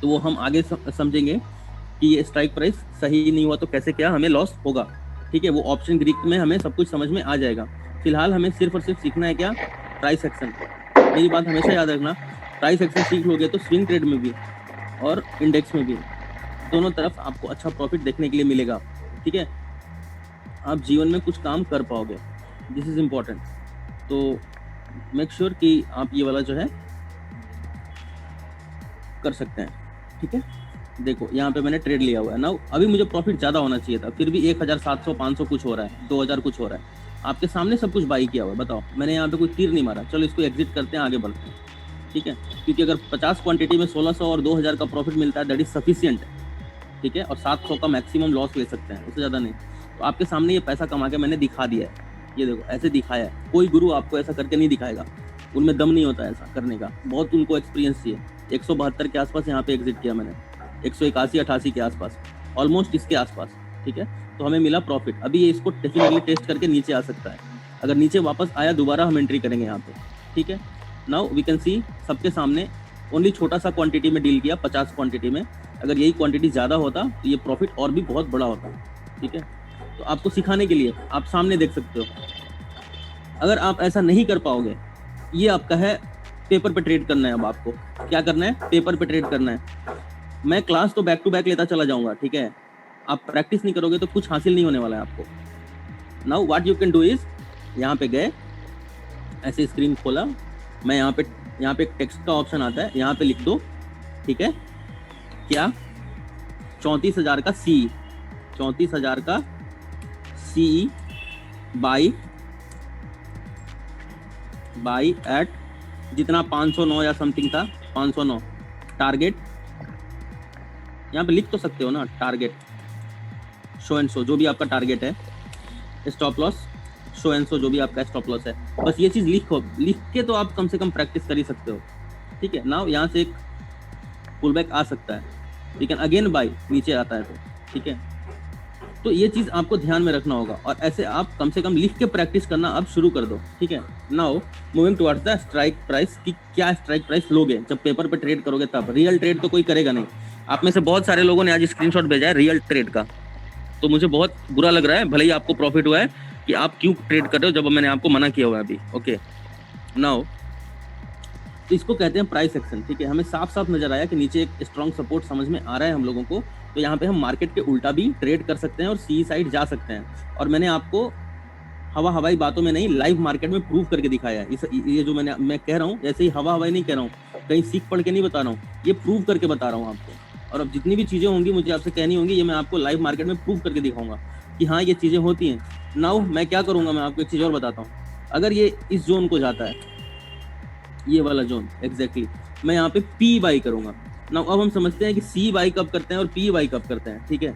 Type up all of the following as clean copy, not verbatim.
तो वो हम आगे समझेंगे कि ये स्ट्राइक प्राइस सही नहीं हुआ तो कैसे क्या हमें लॉस होगा। ठीक है, वो ऑप्शन ग्रीक में हमें सब कुछ समझ में आ जाएगा। फिलहाल हमें सिर्फ और सिर्फ सीखना है क्या, प्राइस एक्शन। मेरी बात हमेशा याद रखना, प्राइस एक्शन सीख लोगे तो स्विंग ट्रेड में भी और इंडेक्स में भी दोनों तरफ आपको अच्छा प्रॉफिट देखने के लिए मिलेगा। ठीक है, आप जीवन में कुछ काम कर पाओगे, दिस इज इम्पोर्टेंट। तो मेक श्योर कि आप ये वाला जो है कर सकते हैं। ठीक है, देखो यहाँ पे मैंने ट्रेड लिया हुआ है ना, अभी मुझे प्रॉफिट ज़्यादा होना चाहिए था, फिर भी 1700 500 कुछ हो रहा है, 2000 कुछ हो रहा है। आपके सामने सब कुछ बाई किया हुआ है, बताओ मैंने यहाँ पे कोई तीर नहीं मारा। चलो इसको एग्जिट करते हैं, आगे बढ़ते हैं। ठीक है, क्योंकि अगर 50 क्वांटिटी में 1600 और 2000 का प्रॉफिट मिलता है दैट इज सफिशियंट। ठीक है, और 700 का मैक्सिमम लॉस ले सकते हैं, उससे ज़्यादा नहीं। तो आपके सामने ये पैसा कमा के मैंने दिखा दिया है, ये देखो ऐसे दिखाया है। कोई गुरु आपको ऐसा करके नहीं दिखाएगा, उनमें दम नहीं होता ऐसा करने का, बहुत उनको एक्सपीरियंस चाहिए। 172 के आसपास यहाँ पे एग्जिट किया मैंने, 181 88 के आसपास, ऑलमोस्ट इसके आसपास। ठीक है, तो हमें मिला प्रॉफिट। अभी ये इसको डेफिनेटली टेस्ट करके नीचे आ सकता है, अगर नीचे वापस आया दोबारा हम एंट्री करेंगे यहाँ पे। ठीक है, नाउ वी कैन सी सबके सामने ओनली छोटा सा क्वांटिटी में डील किया, 50 क्वांटिटी में। अगर यही क्वांटिटी ज़्यादा होता तो ये प्रॉफिट और भी बहुत बड़ा होता। ठीक है, तो आपको सिखाने के लिए आप सामने देख सकते हो। अगर आप ऐसा नहीं कर पाओगे, ये आपका है पेपर पे ट्रेड करना है। अब आपको क्या करना है, पेपर पे ट्रेड करना है। मैं क्लास तो बैक टू बैक लेता चला जाऊंगा, ठीक है, आप प्रैक्टिस नहीं करोगे तो कुछ हासिल नहीं होने वाला है आपको। Now what you can do is, यहाँ पे गए, ऐसे स्क्रीन खोला, मैं यहाँ पे एक टेक्स्ट का ऑप्शन आता है, यहाँ पे लिख दो। ठीक है, क्या 34,000 का सी, 34,000 का सी बाई एट जितना 509 या समथिंग था, 509 टारगेट। यहाँ पे लिख तो सकते हो ना, टारगेट शो एंड शो जो भी आपका टारगेट है, stop loss show and show जो भी आपका स्टॉप लॉस है। बस ये चीज़ लिख के तो आप कम से कम प्रैक्टिस कर ही सकते हो। ठीक है, नाउ यहाँ से एक पुल बैक आ सकता है, लेकिन अगेन बाई नीचे आता है तो। ठीक है, तो ये चीज़ आपको ध्यान में रखना होगा, और ऐसे आप कम से कम लिख के प्रैक्टिस करना अब शुरू कर दो। ठीक है, now moving towards the strike price, कि क्या स्ट्राइक प्राइस लोगे जब पेपर पे ट्रेड करोगे तब। रियल ट्रेड तो कोई करेगा नहीं। आप में से बहुत सारे लोगों ने आज स्क्रीनशॉट भेजा है रियल ट्रेड का, तो मुझे बहुत बुरा लग रहा है, भले ही आपको प्रॉफिट हुआ है, कि आप क्यों ट्रेड कर रहे हो जब मैंने आपको मना किया हुआ है अभी। ओके, नाउ तो इसको कहते हैं प्राइस एक्शन। ठीक है, हमें साफ साफ नजर आया कि नीचे एक स्ट्रॉन्ग सपोर्ट समझ में आ रहा है हम लोगों को, तो यहाँ पे हम मार्केट के उल्टा भी ट्रेड कर सकते हैं और सी साइड जा सकते हैं। और मैंने आपको हवाई बातों में नहीं, लाइव मार्केट में प्रूव करके दिखाया है। ये जो मैं कह रहा हूँ, ऐसे ही हवाई नहीं कह रहा हूँ, कहीं सीख पढ़ के नहीं बता रहा हूँ, ये प्रूव करके बता रहा हूँ आपको। और अब जितनी भी चीज़ें होंगी मुझे आपसे कहनी होंगी, ये मैं आपको लाइव मार्केट में प्रूव करके दिखाऊंगा कि हाँ ये चीज़ें होती हैं। नाउ मैं क्या करूँगा, मैं आपको एक चीज़ और बताता हूँ। अगर ये इस जोन को जाता है, ये वाला जोन एग्जैक्टली, मैं यहाँ पे पी बाई करूँगा। नाउ अब हम समझते हैं कि सी बाई कब करते हैं और पी बाई कब करते हैं। ठीक है,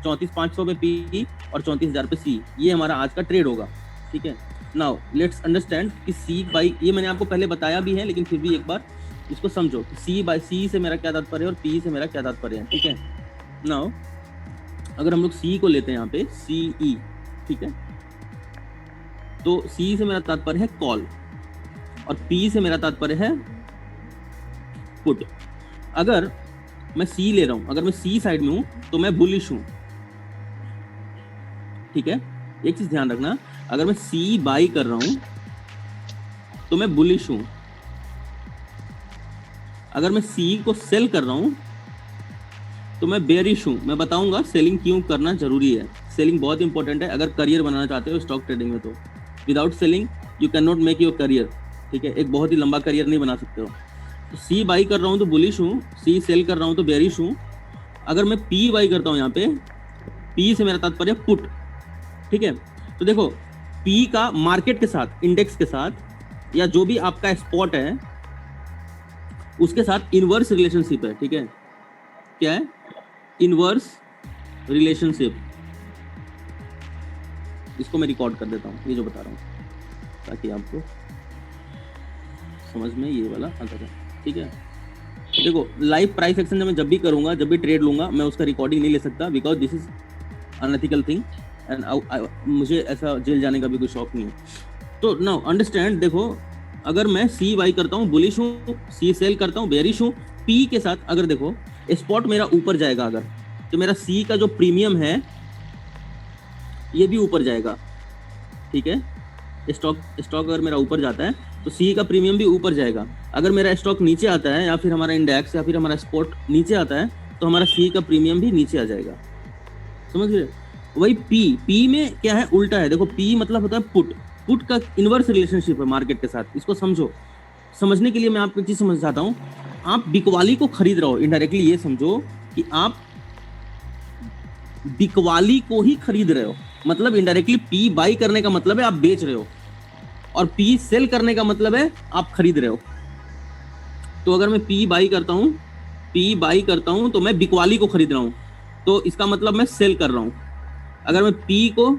34,500 पे पी और 34,000 पे सी, ये हमारा आज का ट्रेड होगा। ठीक है, नाउ लेट्स अंडरस्टैंड कि सी बाई, ये मैंने आपको पहले बताया भी है, लेकिन फिर भी एक बार इसको समझो। सी बाई, सी से मेरा क्या तात्पर्य है और पी से मेरा क्या तात्पर्य है। ठीक है, नाउ अगर हम लोग सी को लेते हैं यहाँ पे सी ई, ठीक है, तो सी से मेरा तात्पर्य है कॉल और पी से मेरा तात्पर्य है पुट। अगर मैं सी ले रहा हूं, अगर मैं सी साइड में हूं तो मैं बुलिश हूं। ठीक है, एक चीज ध्यान रखना, अगर मैं सी बाई कर रहा हूं तो मैं बुलिश हूं। अगर मैं सी को सेल कर रहा हूं तो मैं बेरिश हूं। मैं बताऊंगा सेलिंग क्यों करना जरूरी है। सेलिंग बहुत इंपॉर्टेंट है अगर करियर बनाना चाहते हो स्टॉक ट्रेडिंग में, तो without selling you can not make your career. ठीक है, एक बहुत ही लंबा करियर नहीं बना सकते हो। तो सी बाई कर रहा हूँ तो बुलिश हूँ, सी सेल कर रहा हूँ तो बेरिश हूँ। अगर मैं पी बाई करता हूँ, यहाँ पे पी से मेरा तात्पर्य पुट। ठीक है, तो देखो पी का मार्केट के साथ, इंडेक्स के साथ, या जो भी आपका स्पॉट है उसके साथ इनवर्स रिलेशनशिप है। ठीक है, क्या है, इनवर्स रिलेशनशिप। इसको मैं रिकॉर्ड कर देता हूँ, ये जो बता रहा हूँ, ताकि आपको समझ में ये वाला आता है। ठीक है, देखो लाइव प्राइस एक्शन मैं जब भी करूंगा, जब भी ट्रेड लूंगा, मैं उसका रिकॉर्डिंग नहीं ले सकता, because this is unethical thing and मुझे ऐसा जेल जाने का भी कोई शौक नहीं है। तो नाउ अंडरस्टैंड, देखो अगर मैं सी बाई करता हूँ बुलिश हूँ, सी सेल करता हूँ बेरिश हूँ, पी के साथ अगर देखो स्पॉट मेरा ऊपर जाएगा अगर, तो मेरा सी का जो प्रीमियम है ये भी ऊपर जाएगा, ठीक है। स्टॉक अगर मेरा ऊपर जाता है तो सी का प्रीमियम भी ऊपर जाएगा। अगर मेरा स्टॉक नीचे आता है या फिर हमारा इंडेक्स या फिर हमारा स्पॉट नीचे आता है तो हमारा सी का प्रीमियम भी नीचे आ जाएगा, समझ गए। वही पी में क्या है, उल्टा है। देखो पी मतलब होता है पुट का इनवर्स रिलेशनशिप है मार्केट के साथ। इसको समझो, समझने के लिए मैं आपको चीज समझ जाता हूँ। आप बिकवाली को खरीद रहे हो, इनडायरेक्टली ये समझो कि आप बिकवाली को ही खरीद रहे हो, मतलब इनडायरेक्टली पी बाई करने का मतलब है आप बेच रहे हो, और पी सेल करने का मतलब है आप खरीद रहे हो। तो अगर मैं पी बाई करता हूं तो मैं बिकवाली को खरीद रहा हूं, तो इसका मतलब मैं सेल कर रहा हूं। अगर मैं पी को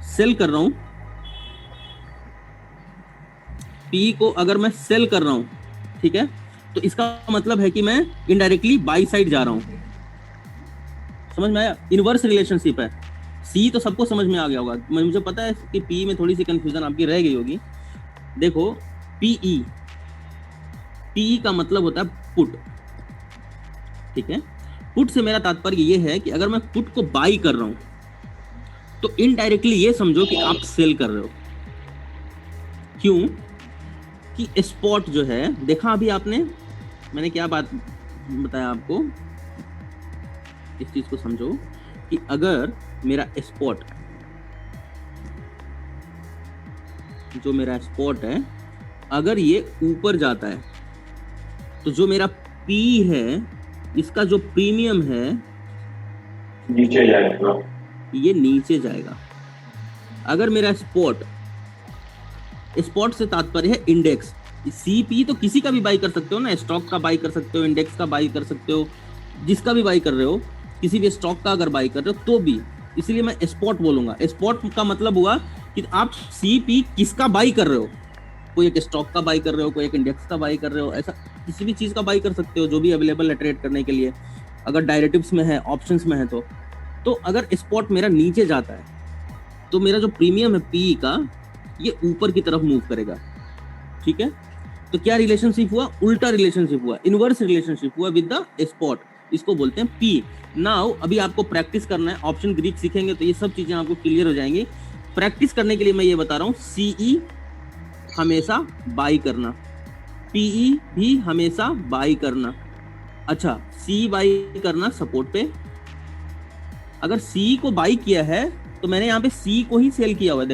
सेल कर रहा हूं, पी को अगर मैं सेल कर रहा हूं, ठीक है, तो इसका मतलब है कि मैं इनडायरेक्टली बाई साइड जा रहा हूं। समझ में आया? इनवर्स रिलेशनशिप है। सी तो सबको समझ में आ गया होगा, मुझे पता है कि पी में थोड़ी सी कंफ्यूजन आपकी रह गई होगी। देखो पीई का मतलब होता है पुट, ठीक है। पुट से मेरा तात्पर्य ये है कि अगर मैं पुट को बाई कर रहा हूं तो इनडायरेक्टली ये समझो कि आप सेल कर रहे हो। क्यों? कि स्पॉट जो है, देखा अभी आपने मैंने क्या बात बताया आपको, इस चीज को समझो कि अगर मेरा स्पॉट, जो मेरा स्पॉट है, अगर ये ऊपर जाता है तो जो मेरा पी है इसका जो प्रीमियम है नीचे जाएगा, ये नीचे जाएगा। अगर मेरा स्पॉट से तात्पर्य है इंडेक्स, सीपी तो किसी का भी बाई कर सकते हो ना, स्टॉक का बाई कर सकते हो, इंडेक्स का बाई कर सकते हो, जिसका भी बाई कर रहे हो, किसी भी स्टॉक का अगर बाई कर रहे हो तो भी, इसलिए मैं स्पॉट बोलूंगा। स्पॉट का मतलब हुआ कि आप सीपी किसका बाई कर रहे हो, कोई एक स्टॉक का बाई कर रहे हो, कोई एक इंडेक्स का बाई कर रहे हो, ऐसा किसी भी चीज का बाई कर सकते हो जो भी अवेलेबल है ट्रेड करने के लिए, अगर डायरेक्टिव्स में है, ऑप्शंस में है तो अगर स्पॉट मेरा नीचे जाता है तो मेरा जो प्रीमियम है पी का ये ऊपर की तरफ मूव करेगा, ठीक है। तो क्या रिलेशनशिप हुआ? उल्टा रिलेशनशिप हुआ, इनवर्स रिलेशनशिप हुआ विद द स्पॉट, इसको बोलते हैं पी। नाउ अभी आपको प्रैक्टिस करना है, ऑप्शन ग्रीक सीखेंगे तो ये सब चीजें आपको क्लियर हो जाएंगी। प्रैक्टिस करने के लिए मैं ये बता रहा हूँ, सीई हमेशा बाई करना, पीई भी हमेशा बाई करना। अच्छा, सी बाई करना सपोर्ट पे। अगर सी को बाई किया है तो मैंने यहाँ पे सी को ही सेल किया हुआ है।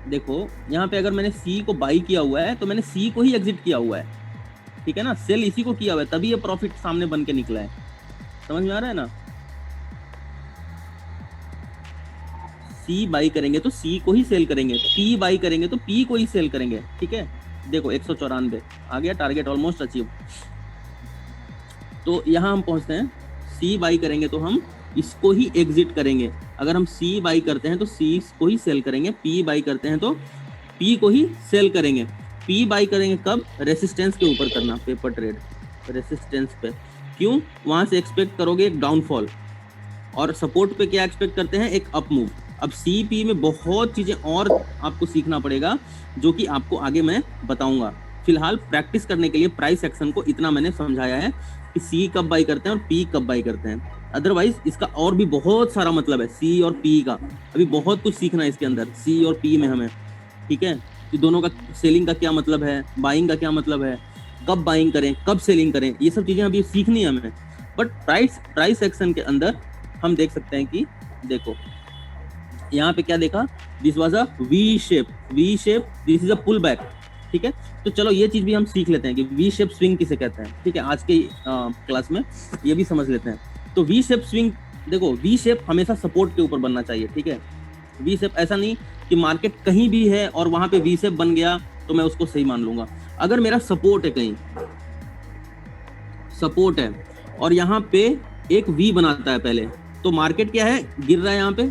देखो यहाँ पे अगर मैंने सी को बाई किया हुआ है तो मैंने सी को ही एग्जिट किया हुआ है, ठीक है ना, सेल इसी को किया हुआ है, तभी ये प्रॉफिट सामने बन के निकला है। समझ में आ रहा है ना? सी बाई करेंगे तो सी को ही सेल करेंगे, पी बाई करेंगे तो पी को ही सेल करेंगे, ठीक है। देखो 194 आ गया, टारगेट ऑलमोस्ट अचीव। तो यहाँ हम पहुंचते हैं, सी बाई करेंगे तो हम इसको ही एग्जिट करेंगे। अगर हम सी बाई करते हैं तो सी को ही सेल करेंगे, पी बाई करते हैं तो पी को ही सेल करेंगे। पी बाई करेंगे कब? रेसिस्टेंस के ऊपर करना, पेपर ट्रेड रेसिस्टेंस पे। क्यों? वहां से एक्सपेक्ट करोगे एक डाउनफॉल, और सपोर्ट पे क्या एक्सपेक्ट करते हैं? एक अप मूव। अब सी पी में बहुत चीजें और आपको सीखना पड़ेगा जो कि आपको आगे मैं बताऊंगा। फिलहाल प्रैक्टिस करने के लिए प्राइस एक्शन को इतना मैंने समझाया है कि सी कब बाई करते हैं और पी कब बाई करते हैं। अदरवाइज इसका और भी बहुत सारा मतलब है सी और पी का, अभी बहुत कुछ सीखना है इसके अंदर सी और पी में हमें, ठीक है। कि दोनों का सेलिंग का क्या मतलब है, बाइंग का क्या मतलब है, कब बाइंग करें, कब सेलिंग करें, ये सब चीजें अभी सीखनी है हमें। बट प्राइस एक्शन के अंदर हम देख सकते हैं कि देखो यहाँ पे क्या देखा, this was a V shape, this is a pull back, ठीक है। तो चलो ये चीज भी हम सीख लेते हैं कि वी शेप स्विंग किसे कहते हैं, ठीक है। आज के क्लास में ये भी समझ लेते हैं। तो वी शेप स्विंग, देखो वी शेप हमेशा सपोर्ट के ऊपर बनना चाहिए, ठीक है। वी शेप ऐसा नहीं कि मार्केट कहीं भी है और वहां पे वी शेप बन गया तो मैं उसको सही मान लूंगा। अगर मेरा सपोर्ट है, कहीं सपोर्ट है और यहाँ पे एक वी बनाता है पहले, तो मार्केट क्या है, गिर रहा है यहाँ पे,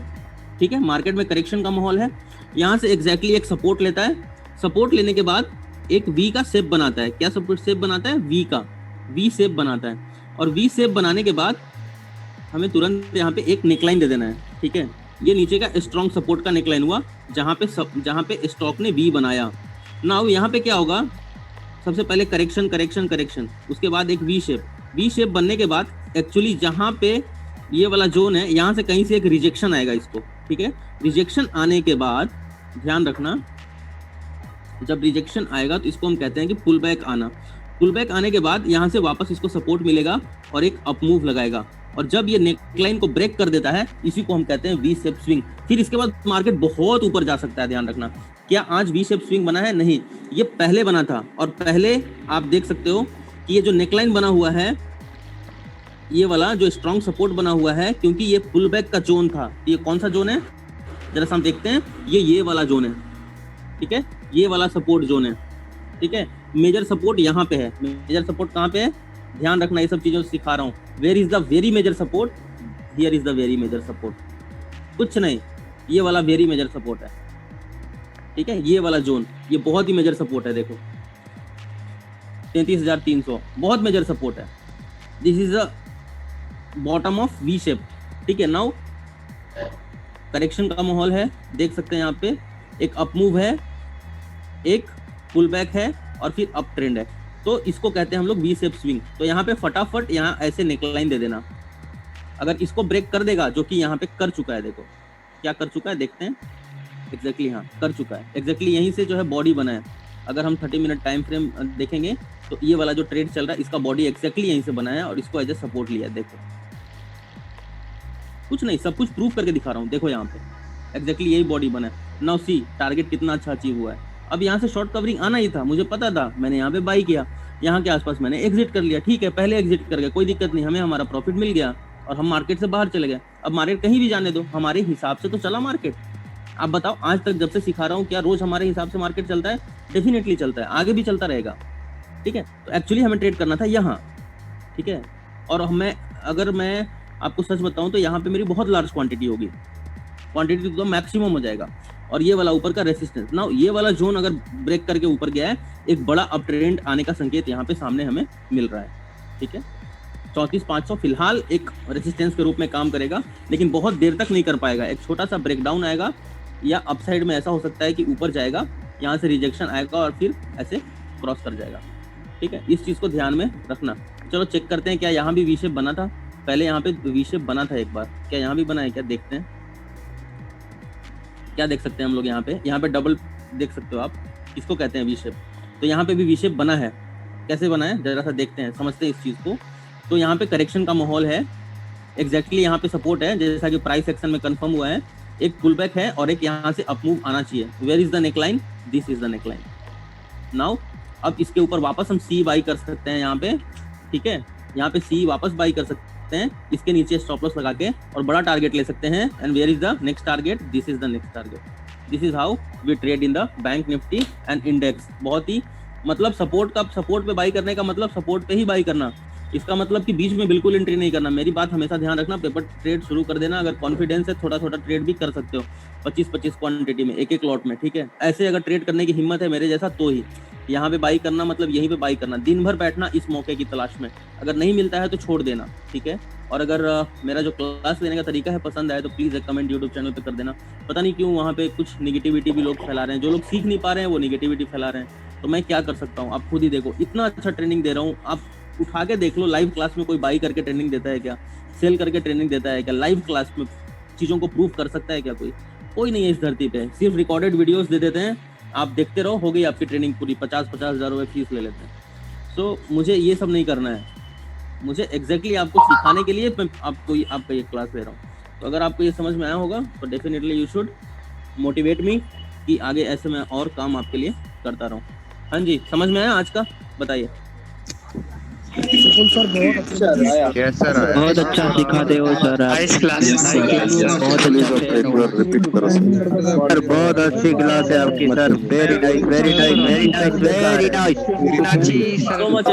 ठीक है, मार्केट में करेक्शन का माहौल है। यहाँ से एग्जैक्टली एक सपोर्ट लेता है, सपोर्ट लेने के बाद एक वी का शेप बनाता है। क्या शेप बनाता है? वी का वी शेप बनाता है। और वी शेप बनाने के बाद हमें तुरंत यहाँ पे एक नेकलाइन दे देना है, ठीक है। ये नीचे का स्ट्रॉन्ग सपोर्ट का नेकलाइन हुआ जहाँ पे स्टॉक ने वी बनाया। नाउ यहाँ पे क्या होगा, सबसे पहले करेक्शन करेक्शन करेक्शन, उसके बाद एक वी शेप बनने के बाद एक्चुअली जहाँ पे ये वाला जोन है यहाँ से कहीं से एक रिजेक्शन आएगा इसको, ठीक है। रिजेक्शन आने के बाद ध्यान रखना, जब रिजेक्शन आएगा तो इसको हम कहते हैं कि पुल बैक आना। पुल बैक आने के बाद यहाँ से वापस इसको सपोर्ट मिलेगा और एक अप मूव लगाएगा, और जब ये नेकलाइन को ब्रेक कर देता है इसी को हम कहते हैं वी शेप स्विंग। फिर इसके बाद मार्केट बहुत ऊपर जा सकता है। ध्यान रखना, क्या आज वी शेप स्विंग बना है? नहीं, ये पहले बना था, और पहले आप देख सकते हो कि ये जो नेकलाइन बना हुआ है, ये वाला जो स्ट्रॉन्ग सपोर्ट बना हुआ है, क्योंकि ये पुल बैक का जोन था। ये कौन सा जोन है जरा सा हम देखते हैं, ये वाला जोन है, ठीक है, ये वाला सपोर्ट जोन है, ठीक है। मेजर सपोर्ट यहाँ पे है, मेजर सपोर्ट कहाँ पे है? ध्यान रखना, ये सब चीजों सिखा रहा हूँ। Where is the very major support? Here is the very major support, कुछ नहीं, ये वाला वेरी मेजर सपोर्ट है, ठीक है। ये वाला जोन ये बहुत ही मेजर सपोर्ट है, देखो 33,300 बहुत मेजर सपोर्ट है। This is the bottom of V shape, ठीक है। नाउ करेक्शन का माहौल है, देख सकते हैं यहाँ पे एक अप मूव है, एक पुल बैक है और फिर अप ट्रेंड है, तो इसको कहते हैं हम लोग वी शेप स्विंग। तो यहाँ पे फटाफट यहाँ ऐसे नेकलाइन दे देना, अगर इसको ब्रेक कर देगा, जो कि यहाँ पे कर चुका है, देखो क्या कर चुका है, देखते हैं एग्जैक्टली, हाँ कर चुका है एग्जैक्टली, यहीं से जो है बॉडी बना है। अगर हम 30 मिनट टाइम फ्रेम देखेंगे तो ये वाला जो ट्रेड चल रहा है इसका बॉडी एग्जैक्टली यहीं से बना है और इसको एज ए सपोर्ट लिया है। देखो कुछ नहीं, सब कुछ प्रूव करके दिखा रहा हूँ, देखो यहाँ पे एग्जैक्टली यही बॉडी बना है। नाउ सी टारगेट कितना अच्छा अचीव हुआ है। अब यहाँ से शॉर्ट कवरिंग आना ही था, मुझे पता था, मैंने यहाँ पे बाई किया, यहाँ के आसपास मैंने एग्जिट कर लिया, ठीक है, पहले एग्जिट कर गया, कोई दिक्कत नहीं, हमें हमारा प्रॉफिट मिल गया और हम मार्केट से बाहर चले गए। अब मार्केट कहीं भी जाने दो, हमारे हिसाब से तो चला मार्केट। आप बताओ, आज तक जब से सिखा रहा हूँ क्या रोज हमारे हिसाब से मार्केट चलता है? डेफिनेटली चलता है, आगे भी चलता रहेगा, ठीक है। तो एक्चुअली हमें ट्रेड करना था यहाँ, ठीक है। और अगर मैं आपको सच बताऊं तो यहाँ पे मेरी बहुत लार्ज क्वांटिटी होगी, क्वांटिटी तो मैक्सिमम हो जाएगा। और ये वाला ऊपर का रेसिस्टेंस, ना ये वाला जोन अगर ब्रेक करके ऊपर गया है, एक बड़ा अप ट्रेंड आने का संकेत यहाँ पे सामने हमें मिल रहा है, ठीक है। 34,500 फिलहाल एक रेसिस्टेंस के रूप में काम करेगा, लेकिन बहुत देर तक नहीं कर पाएगा। एक छोटा सा ब्रेकडाउन आएगा या अपसाइड में ऐसा हो सकता है कि ऊपर जाएगा, यहाँ से रिजेक्शन आएगा और फिर ऐसे क्रॉस कर जाएगा, ठीक है। इस चीज को ध्यान में रखना। चलो चेक करते हैं क्या यहाँ भी वी शेप बना था। पहले यहाँ पे वी शेप बना था एक बार, क्या यहाँ भी बना है क्या? देखते हैं, क्या देख सकते हैं हम लोग यहाँ पे डबल देख सकते हो आप, इसको कहते हैं वी शेप। तो यहाँ पे भी वी शेप बना है, कैसे बना है जरा सा देखते हैं, समझते हैं इस चीज को। तो यहाँ पे करेक्शन का माहौल है, एग्जैक्टली यहाँ पे सपोर्ट है जैसा कि प्राइस सेक्शन में कंफर्म हुआ है, एक पुल बैक है और एक यहाँ से अप मूव आना चाहिए। Where is the neckline? This is the neckline. Now अब इसके ऊपर वापस हम सी बाई कर सकते हैं यहाँ पे, ठीक है, यहाँ पे सी वापस बाई कर सकते हैं, इसके नीचे स्टॉप लॉस लगा के और बड़ा टारगेट ले सकते हैं। And where is the next target? This is the next target. This is how we trade in the bank Nifty and index. बहुत ही मतलब सपोर्ट पे बाई करने का मतलब सपोर्ट पे ही बाई करना, इसका मतलब कि बीच में बिल्कुल एंट्री नहीं करना। मेरी बात हमेशा ध्यान रखना, पेपर ट्रेड शुरू कर देना, अगर कॉन्फिडेंस है थोड़ा थोड़ा ट्रेड भी कर सकते हो, 25-25 क्वांटिटी में, एक लॉट में, ठीक है। ऐसे अगर ट्रेड करने की हिम्मत है मेरे जैसा तो ही यहाँ पे बाई करना, मतलब यहीं पे बाई करना, दिन भर बैठना इस मौके की तलाश में। अगर नहीं मिलता है तो छोड़ देना, ठीक है। और अगर मेरा जो क्लास लेने का तरीका है पसंद आए तो प्लीज एक कमेंट यूट्यूब चैनल पे कर देना। पता नहीं क्यों वहाँ पे कुछ निगेटिविटी भी लोग फैला रहे हैं, जो लोग सीख नहीं पा रहे हैं वो निगेटिविटी फैला रहे हैं। तो मैं क्या कर सकता हूँ, आप खुद ही देखो, इतना अच्छा ट्रेनिंग दे रहा हूँ, आप उठा के देख लो। लाइव क्लास में कोई बाई करके ट्रेनिंग देता है क्या? सेल करके ट्रेनिंग देता है क्या? लाइव क्लास में चीजों को प्रूव कर सकता है क्या? कोई नहीं है इस धरती पे। सिर्फ रिकॉर्डेड वीडियोस दे देते हैं, आप देखते रहो, हो गई आपकी ट्रेनिंग पूरी। 50-50 हज़ार रुपये फीस ले लेते हैं। सो मुझे ये सब नहीं करना है, मुझे एग्जैक्टली आपको सिखाने के लिए मैं आपका ये क्लास ले रहा हूँ। तो अगर आपको ये समझ में आया होगा तो definitely you should motivate me कि आगे ऐसे मैं और काम आपके लिए करता रहूँ। हाँ जी, समझ में आया आज का? बताइए। सर बहुत अच्छा कैसा रहा? बहुत अच्छा सिखाते हो सर, नाइस क्लास, बहुत अच्छा सर, बहुत अच्छी क्लास है आपकी sir. Very nice, very nice, very nice, very nice. Meenakshi sir So much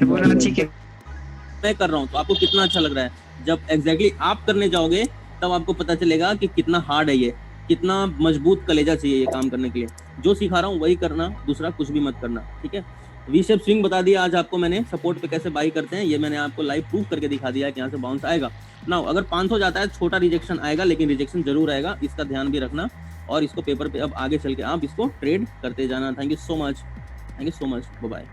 Meenakshi के मैं कर रहा हूँ तो आपको कितना अच्छा लग रहा है। जब एग्जैक्टली आप करने जाओगे तब आपको पता चलेगा कि कितना हार्ड है ये, कितना मजबूत कलेजा चाहिए ये काम करने के लिए। जो सिखा रहा हूँ वही करना, दूसरा कुछ भी मत करना, ठीक है। वी शेप स्विंग बता दिया आज आपको मैंने, सपोर्ट पे कैसे बाई करते हैं ये मैंने आपको लाइव प्रूफ करके दिखा दिया कि यहाँ से बाउंस आएगा ना। अगर 500 जाता है छोटा रिजेक्शन आएगा, लेकिन रिजेक्शन जरूर आएगा, इसका ध्यान भी रखना। और इसको पेपर पे अब आगे चल के आप इसको ट्रेड करते जाना। Thank you so much, bye bye.